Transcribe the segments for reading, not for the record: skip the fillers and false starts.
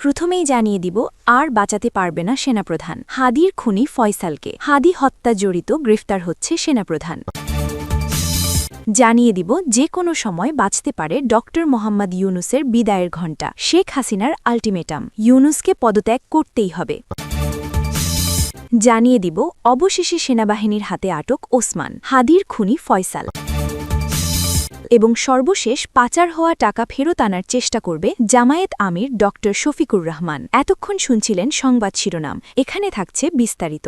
প্রথমেই জানিয়ে দিব আর বাঁচাতে পারবে না সেনাপ্রধান। হাদির খুনি ফয়সালকে হাদি হত্যা জড়িত গ্রেফতার হচ্ছে সেনাপ্রধান। জানিয়ে দিব যে কোনো সময় বাঁচতে পারে ডক্টর মোহাম্মদ ইউনুসের বিদায়ের ঘণ্টা। শেখ হাসিনার আল্টিমেটাম, ইউনুসকে পদত্যাগ করতেই হবে। জানিয়ে দিব অবশেষে সেনাবাহিনীর হাতে আটক ওসমান, হাদির খুনি ফয়সাল। এবং সর্বশেষ পাচার হওয়া টাকা ফেরত আনার চেষ্টা করবে জামায়াত আমির ডক্টর শফিকুর রহমান। এতক্ষণ শুনছিলেন সংবাদ শিরোনাম, এখানে থাকছে বিস্তারিত।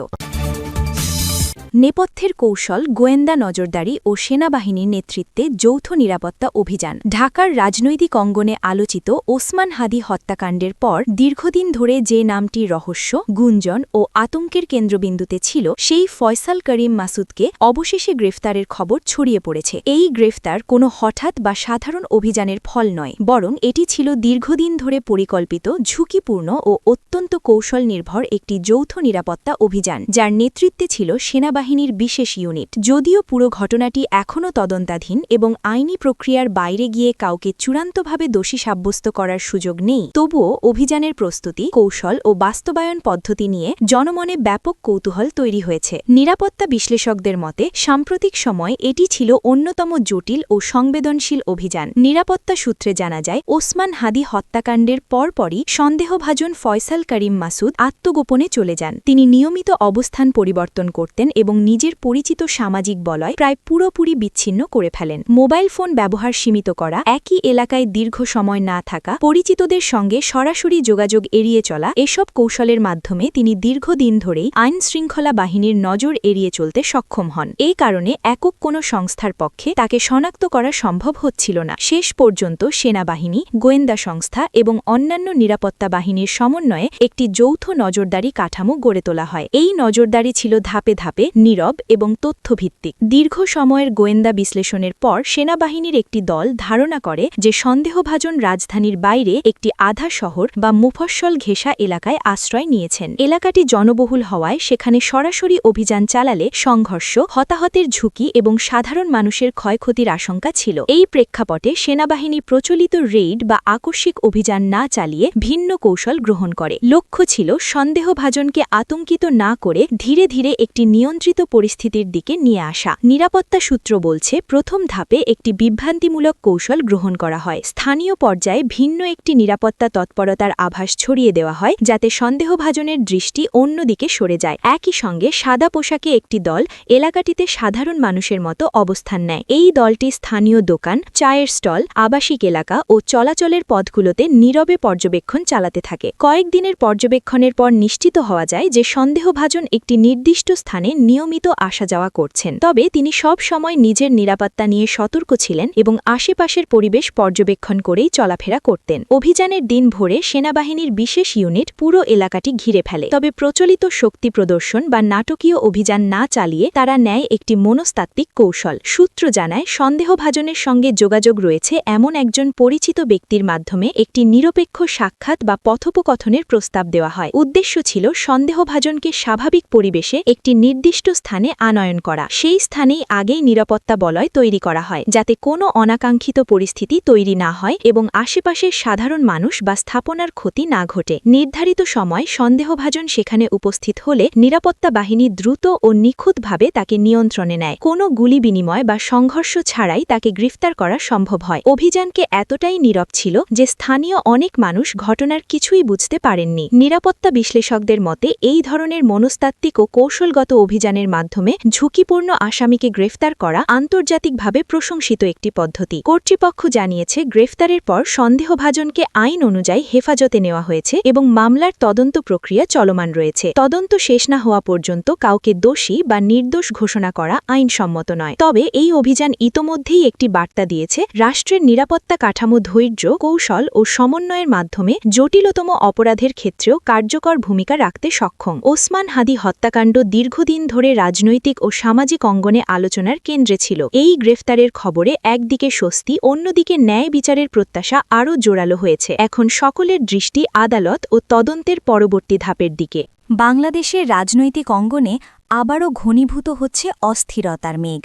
নেপথ্যের কৌশল, গোয়েন্দা নজরদারি ও সেনাবাহিনীর নেতৃত্বে যৌথ নিরাপত্তা অভিযান। ঢাকার রাজনৈতিক অঙ্গনে আলোচিত ওসমান হাদি হত্যাকাণ্ডের পর দীর্ঘদিন ধরে যে নামটি রহস্য, গুঞ্জন ও আতঙ্কের কেন্দ্রবিন্দুতে ছিল, সেই ফয়সাল করিম মাসুদকে অবশেষে গ্রেফতারের খবর ছড়িয়ে পড়েছে। এই গ্রেফতার কোনো হঠাৎ বা সাধারণ অভিযানের ফল নয়, বরং এটি ছিল দীর্ঘদিন ধরে পরিকল্পিত, ঝুঁকিপূর্ণ ও অত্যন্ত কৌশল নির্ভর একটি যৌথ নিরাপত্তা অভিযান, যার নেতৃত্বে ছিল সেনাবাহিনীর বিশেষ ইউনিট। যদিও পুরো ঘটনাটি এখনও তদন্তাধীন এবং আইনি প্রক্রিয়ার বাইরে গিয়ে কাউকে চূড়ান্তভাবে দোষী সাব্যস্ত করার সুযোগ নেই, তবুও অভিযানের প্রস্তুতি, কৌশল ও বাস্তবায়ন পদ্ধতি নিয়ে জনমনে ব্যাপক কৌতূহল তৈরি হয়েছে। নিরাপত্তা বিশ্লেষকদের মতে সাম্প্রতিক সময় এটি ছিল অন্যতম জটিল ও সংবেদনশীল অভিযান। নিরাপত্তা সূত্রে জানা যায়, ওসমান হাদি হত্যাকাণ্ডের পরপরই সন্দেহভাজন ফয়সাল করিম মাসুদ আত্মগোপনে চলে যান। তিনি নিয়মিত অবস্থান পরিবর্তন করতেন এবং নিজের পরিচিত সামাজিক বলয় প্রায় পুরোপুরি বিচ্ছিন্ন করে ফেলেন। মোবাইল ফোন ব্যবহার সীমিত করা, একই এলাকায় দীর্ঘ সময় না থাকা, পরিচিতদের সঙ্গে সরাসরি যোগাযোগ এড়িয়ে চলা, এসব কৌশলের মাধ্যমে তিনি দীর্ঘদিন ধরেই আইনশৃঙ্খলা বাহিনীর নজর এড়িয়ে চলতে সক্ষম হন। এই কারণে একক কোনো সংস্থার পক্ষে তাকে শনাক্ত করা সম্ভব হচ্ছিল না। শেষ পর্যন্ত সেনাবাহিনী, গোয়েন্দা সংস্থা এবং অন্যান্য নিরাপত্তা বাহিনীর সমন্বয়ে একটি যৌথ নজরদারি কাঠামো গড়ে তোলা হয়। এই নজরদারি ছিল ধাপে ধাপে, নীরব এবং তথ্যভিত্তিক। দীর্ঘ সময়ের গোয়েন্দা বিশ্লেষণের পর সেনাবাহিনীর একটি দল ধারণা করে যে সন্দেহভাজন রাজধানীর বাইরে একটি আধা শহর বা মুফস্সল ঘেঁষা এলাকায় আশ্রয় নিয়েছেন। এলাকাটি জনবহুল হওয়ায় সেখানে সরাসরি অভিযান চালালে সংঘর্ষ, হতাহতের ঝুঁকি এবং সাধারণ মানুষের ক্ষয়ক্ষতির আশঙ্কা ছিল। এই প্রেক্ষাপটে সেনাবাহিনী প্রচলিত রেইড বা আকস্মিক অভিযান না চালিয়ে ভিন্ন কৌশল গ্রহণ করে। লক্ষ্য ছিল সন্দেহভাজনকে আতঙ্কিত না করে ধীরে ধীরে একটি নিয়ন্ত্রিত পরিস্থিতির দিকে নিয়ে আসা। নিরাপত্তা সূত্র বলছে, প্রথম ধাপে একটি বিভ্রান্তিমূলক কৌশল গ্রহণ করা হয়। স্থানীয় পর্যায়ে ভিন্ন একটি নিরাপত্তা তৎপরতার আভাস ছড়িয়ে দেওয়া হয়, যাতে সন্দেহভাজনের দৃষ্টি অন্যদিকে সরে যায়। একই সঙ্গে সাদা পোশাকে একটি দল এলাকাটিতে সাধারণ মানুষের মতো অবস্থান নেয়। এই দলটি স্থানীয় দোকান, চায়ের স্টল, আবাসিক এলাকা ও চলাচলের পথগুলোতে নীরবে পর্যবেক্ষণ চালাতে থাকে। কয়েকদিনের পর্যবেক্ষণের পর নিশ্চিত হওয়া যায় যে সন্দেহভাজন একটি নির্দিষ্ট স্থানে নিয়মিত আসা যাওয়া করছেন। তবে তিনি সব সময় নিজের নিরাপত্তা নিয়ে সতর্ক ছিলেন এবং আশেপাশের পরিবেশ পর্যবেক্ষণ করেই চলাফেরা করতেন। অভিযানের দিন ভোরে সেনাবাহিনীর বিশেষ ইউনিট পুরো এলাকাটি ঘিরে ফেলে। তবে প্রচলিত শক্তি প্রদর্শন বা নাটকীয় অভিযান না চালিয়ে তারা নেয় একটি মনস্তাত্ত্বিক কৌশল। সূত্র জানায়, সন্দেহভাজনের সঙ্গে যোগাযোগ রয়েছে এমন একজন পরিচিত ব্যক্তির মাধ্যমে একটি নিরপেক্ষ সাক্ষাৎ বা কথোপকথনের প্রস্তাব দেওয়া হয়। উদ্দেশ্য ছিল সন্দেহভাজনকে স্বাভাবিক পরিবেশে একটি নির্দিষ্ট স্থানে আনয়ন করা। সেই স্থানেই আগেই নিরাপত্তা বলয় তৈরি করা হয়, যাতে কোনো অনাকাঙ্ক্ষিত পরিস্থিতি তৈরি না হয় এবং আশেপাশের সাধারণ মানুষ বা স্থাপনার ক্ষতি না ঘটে। নির্ধারিত সময় সন্দেহভাজন সেখানে উপস্থিত হলে নিরাপত্তা বাহিনী দ্রুত ও নিখুঁতভাবে তাকে নিয়ন্ত্রণে নেয়। কোনো গুলি বিনিময় বা সংঘর্ষ ছাড়াই তাকে গ্রেফতার করা সম্ভব হয়। অভিযানকে এতটাই নীরব ছিল যে স্থানীয় অনেক মানুষ ঘটনার কিছুই বুঝতে পারেননি। নিরাপত্তা বিশ্লেষকদের মতে এই ধরনের মনস্তাত্ত্বিক ও কৌশলগত অভিযানের মাধ্যমে ঝুঁকিপূর্ণ আসামিকে গ্রেফতার করা আন্তর্জাতিকভাবে প্রশংসিত একটি পদ্ধতি। কর্তৃপক্ষ জানিয়েছে, গ্রেফতারের পর সন্দেহভাজনকে আইন অনুযায়ী হেফাজতে নেওয়া হয়েছে এবং মামলার তদন্ত প্রক্রিয়া চলমান রয়েছে। তদন্ত শেষ না হওয়া পর্যন্ত কাউকে দোষী বা নির্দোষ ঘোষণা করা আইনসম্মত নয়। তবে এই অভিযান ইতোমধ্যেই একটি বার্তা দিয়েছে, রাষ্ট্রের নিরাপত্তা কাঠামো ধৈর্য, কৌশল ও সমন্বয়ের মাধ্যমে জটিলতম অপরাধের ক্ষেত্রেও কার্যকর ভূমিকা রাখতে সক্ষম। ওসমান হাদি হত্যাকাণ্ড দীর্ঘদিন ধরে রাজনৈতিক ও সামাজিক অঙ্গনে আলোচনার কেন্দ্রে ছিল। এই গ্রেফতারের খবরে একদিকে স্বস্তি, অন্যদিকে ন্যায় বিচারের প্রত্যাশা আরও জোরালো হয়েছে। এখন সকলের দৃষ্টি আদালত ও তদন্তের পরবর্তী ধাপের দিকে। বাংলাদেশের রাজনৈতিক অঙ্গনে আবারও ঘনীভূত হচ্ছে অস্থিরতার মেঘ।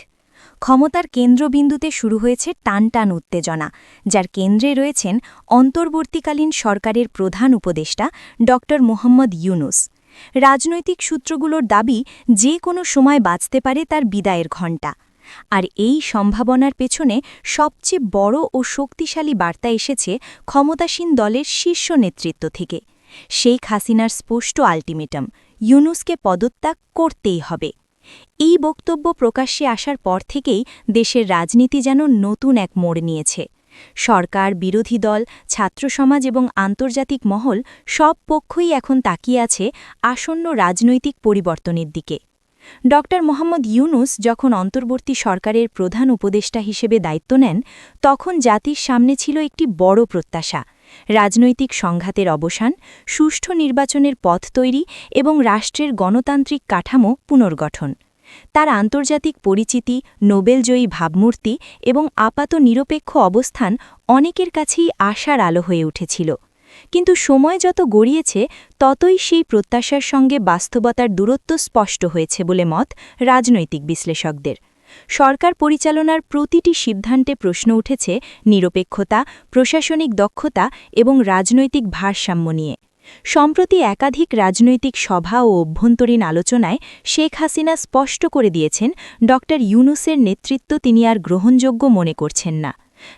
ক্ষমতার কেন্দ্রবিন্দুতে শুরু হয়েছে টানটান উত্তেজনা, যার কেন্দ্রে রয়েছেন অন্তর্বর্তীকালীন সরকারের প্রধান উপদেষ্টা ড মোহাম্মদ ইউনুস। রাজনৈতিক সূত্রগুলোর দাবি যে কোনো সময় বাজতে পারে তার বিদায়ের ঘণ্টা। আর এই সম্ভাবনার পেছনে সবচেয়ে বড় ও শক্তিশালী বার্তা এসেছে ক্ষমতাসীন দলের শীর্ষ নেতৃত্ব থেকে। শেখ হাসিনার স্পষ্ট আল্টিমেটাম, ইউনুসকে পদত্যাগ করতেই হবে। এই বক্তব্য প্রকাশ্যে আসার পর থেকেই দেশের রাজনীতি যেন নতুন এক মোড় নিয়েছে। সরকার, বিরোধী দল, ছাত্র সমাজ এবং আন্তর্জাতিক মহল সব পক্ষই এখন তাকিয়ে আছে আসন্ন রাজনৈতিক পরিবর্তনের দিকে। ড মোহাম্মদ ইউনুস যখন অন্তর্বর্তী সরকারের প্রধান উপদেষ্টা হিসেবে দায়িত্ব নেন, তখন জাতির সামনে ছিল একটি বড় প্রত্যাশা: রাজনৈতিক সংঘাতের অবসান, সুষ্ঠু নির্বাচনের পথ তৈরি এবং রাষ্ট্রের গণতান্ত্রিক কাঠামো পুনর্গঠন। তার আন্তর্জাতিক পরিচিতি, নোবেলজয়ী ভাবমূর্তি এবং আপাত নিরপেক্ষ অবস্থান অনেকের কাছেই আশার আলো হয়ে উঠেছিল। কিন্তু সময় যত গড়িয়েছে, ততই সেই প্রত্যাশার সঙ্গে বাস্তবতার দূরত্ব স্পষ্ট হয়েছে বলে মত রাজনৈতিক বিশ্লেষকদের। সরকার পরিচালনার প্রতিটি সিদ্ধান্তে প্রশ্ন উঠেছে নিরপেক্ষতা, প্রশাসনিক দক্ষতা এবং রাজনৈতিক ভারসাম্য নিয়ে। সম্প্রতি একাধিক রাজনৈতিক সভা ও অভ্যন্তরীণ আলোচনায় শেখ হাসিনা স্পষ্ট করে দিয়েছেন ড ইউনুসের নেতৃত্ব তিনি আর গ্রহণযোগ্য মনে করছেন না।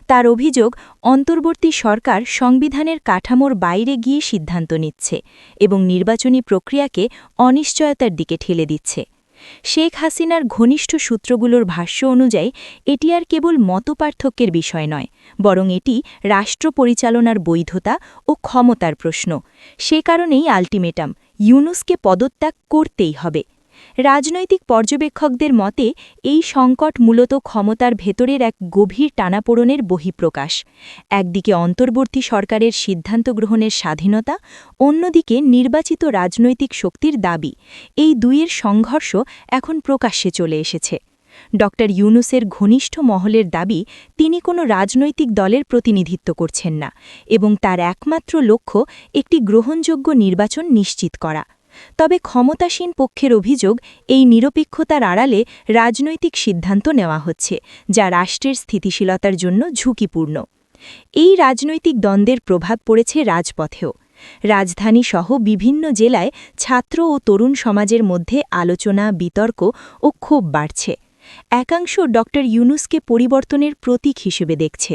তার অভিযোগ, অন্তর্বর্তী সরকার সংবিধানের কাঠামোর বাইরে গিয়ে সিদ্ধান্ত নিচ্ছে এবং নির্বাচনী প্রক্রিয়াকে অনিশ্চয়তার দিকে ঠেলে দিচ্ছে। শেখ হাসিনার ঘনিষ্ঠ সূত্রগুলোর ভাষ্য অনুযায়ী এটি আর কেবল মতপার্থক্যের বিষয় নয়, বরং এটি রাষ্ট্র পরিচালনার বৈধতা ও ক্ষমতার প্রশ্ন। সে কারণেই আল্টিমেটাম, ইউনুসকে পদত্যাগ করতেই হবে। রাজনৈতিক পর্যবেক্ষকদের মতে এই সংকট মূলত ক্ষমতার ভেতরের এক গভীর টানাপোড়েনের বহিঃপ্রকাশ। একদিকে অন্তর্বর্তী সরকারের সিদ্ধান্ত গ্রহণের স্বাধীনতা, অন্যদিকে নির্বাচিত রাজনৈতিক শক্তির দাবি। এই দুইয়ের সংঘর্ষ এখন প্রকাশ্যে চলে এসেছে। ড ইউনুসের ঘনিষ্ঠ মহলের দাবি, তিনি কোনো রাজনৈতিক দলের প্রতিনিধিত্ব করছেন না এবং তার একমাত্র লক্ষ্য একটি গ্রহণযোগ্য নির্বাচন নিশ্চিত করা। তবে ক্ষমতাসীন পক্ষের অভিযোগ, এই নিরপেক্ষতার আড়ালে রাজনৈতিক সিদ্ধান্ত নেওয়া হচ্ছে, যা রাষ্ট্রের স্থিতিশীলতার জন্য ঝুঁকিপূর্ণ। এই রাজনৈতিক দ্বন্দ্বের প্রভাব পড়েছে রাজপথেও। রাজধানীসহ বিভিন্ন জেলায় ছাত্র ও তরুণ সমাজের মধ্যে আলোচনা, বিতর্ক ও ক্ষোভ বাড়ছে। একাংশ ড ইউনুসকে পরিবর্তনের প্রতীক হিসেবে দেখছে,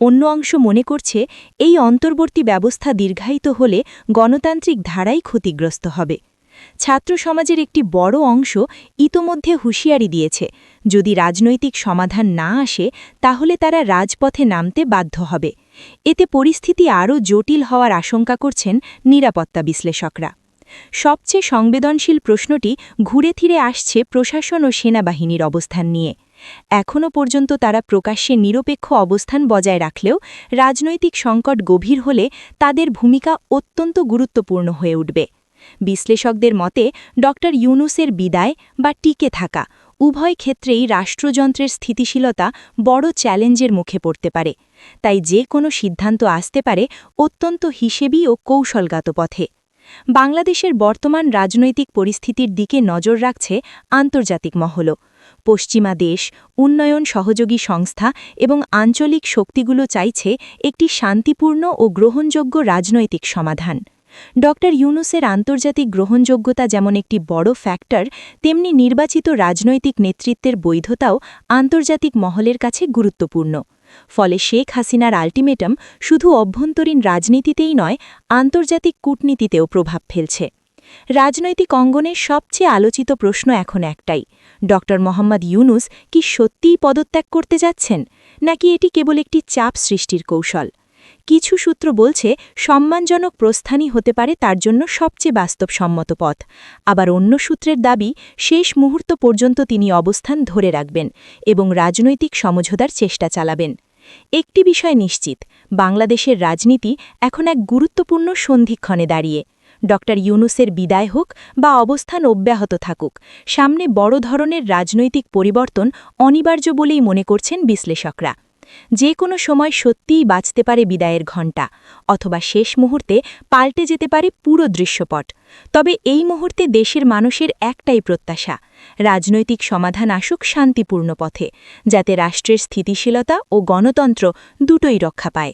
অন্য অংশ মনে করছে এই অন্তর্বর্তী ব্যবস্থা দীর্ঘায়িত হলে গণতান্ত্রিক ধারাই ক্ষতিগ্রস্ত হবে। ছাত্র সমাজের একটি বড় অংশ ইতোমধ্যে হুঁশিয়ারি দিয়েছে, যদি রাজনৈতিক সমাধান না আসে তাহলে তারা রাজপথে নামতে বাধ্য হবে। এতে পরিস্থিতি আরও জটিল হওয়ার আশঙ্কা করছেন নিরাপত্তা বিশ্লেষকরা। সবচেয়ে সংবেদনশীল প্রশ্নটি ঘুরে ফিরে আসছে প্রশাসন ও সেনাবাহিনীর অবস্থান নিয়ে। এখনও পর্যন্ত তারা প্রকাশ্যে নিরপেক্ষ অবস্থান বজায় রাখলেও রাজনৈতিক সংকট গভীর হলে তাদের ভূমিকা অত্যন্ত গুরুত্বপূর্ণ হয়ে উঠবে। বিশ্লেষকদের মতে ড ইউনুসের বিদায় বা টিকে থাকা উভয় ক্ষেত্রেই রাষ্ট্রযন্ত্রের স্থিতিশীলতা বড় চ্যালেঞ্জের মুখে পড়তে পারে। তাই যে কোনো সিদ্ধান্ত আসতে পারে অত্যন্ত হিসেবী ও কৌশলগত পথে। বাংলাদেশের বর্তমান রাজনৈতিক পরিস্থিতির দিকে নজর রাখছে আন্তর্জাতিক মহলও। পশ্চিমা দেশ, উন্নয়ন সহযোগী সংস্থা এবং আঞ্চলিক শক্তিগুলো চাইছে একটি শান্তিপূর্ণ ও গ্রহণযোগ্য রাজনৈতিক সমাধান। ড ইউনুসের আন্তর্জাতিক গ্রহণযোগ্যতা যেমন একটি বড় ফ্যাক্টর, তেমনি নির্বাচিত রাজনৈতিক নেতৃত্বের বৈধতাও আন্তর্জাতিক মহলের কাছে গুরুত্বপূর্ণ। ফলে শেখ হাসিনার আল্টিমেটাম শুধু অভ্যন্তরীণ রাজনীতিতেই নয়, আন্তর্জাতিক কূটনীতিতেও প্রভাব ফেলছে। রাজনৈতিক অঙ্গনের সবচেয়ে আলোচিত প্রশ্ন এখন একটাই: ড মোহাম্মদ ইউনুস কি সত্যিই পদত্যাগ করতে যাচ্ছেন, নাকি এটি কেবল একটি চাপ সৃষ্টির কৌশল? কিছু সূত্র বলছে সম্মানজনক প্রস্থানই হতে পারে তার জন্য সবচেয়ে বাস্তবসম্মত পথ। আবার অন্য সূত্রের দাবি, শেষ মুহূর্ত পর্যন্ত তিনি অবস্থান ধরে রাখবেন এবং রাজনৈতিক সমঝোতার চেষ্টা চালাবেন। একটি বিষয় নিশ্চিত, বাংলাদেশের রাজনীতি এখন এক গুরুত্বপূর্ণ সন্ধিক্ষণে দাঁড়িয়ে। ড ইউনুসের বিদায় হোক বা অবস্থান অব্যাহত থাকুক, সামনে বড় ধরনের রাজনৈতিক পরিবর্তন অনিবার্য বলেই মনে করছেন বিশ্লেষকরা। যে কোনো সময় সত্যিই বাজতে পারে বিদায়ের ঘণ্টা, অথবা শেষ মুহূর্তে পাল্টে যেতে পারে পুরো দৃশ্যপট। তবে এই মুহূর্তে দেশের মানুষের একটাই প্রত্যাশা, রাজনৈতিক সমাধান আসুক শান্তিপূর্ণ পথে, যাতে রাষ্ট্রের স্থিতিশীলতা ও গণতন্ত্র দুটোই রক্ষা পায়।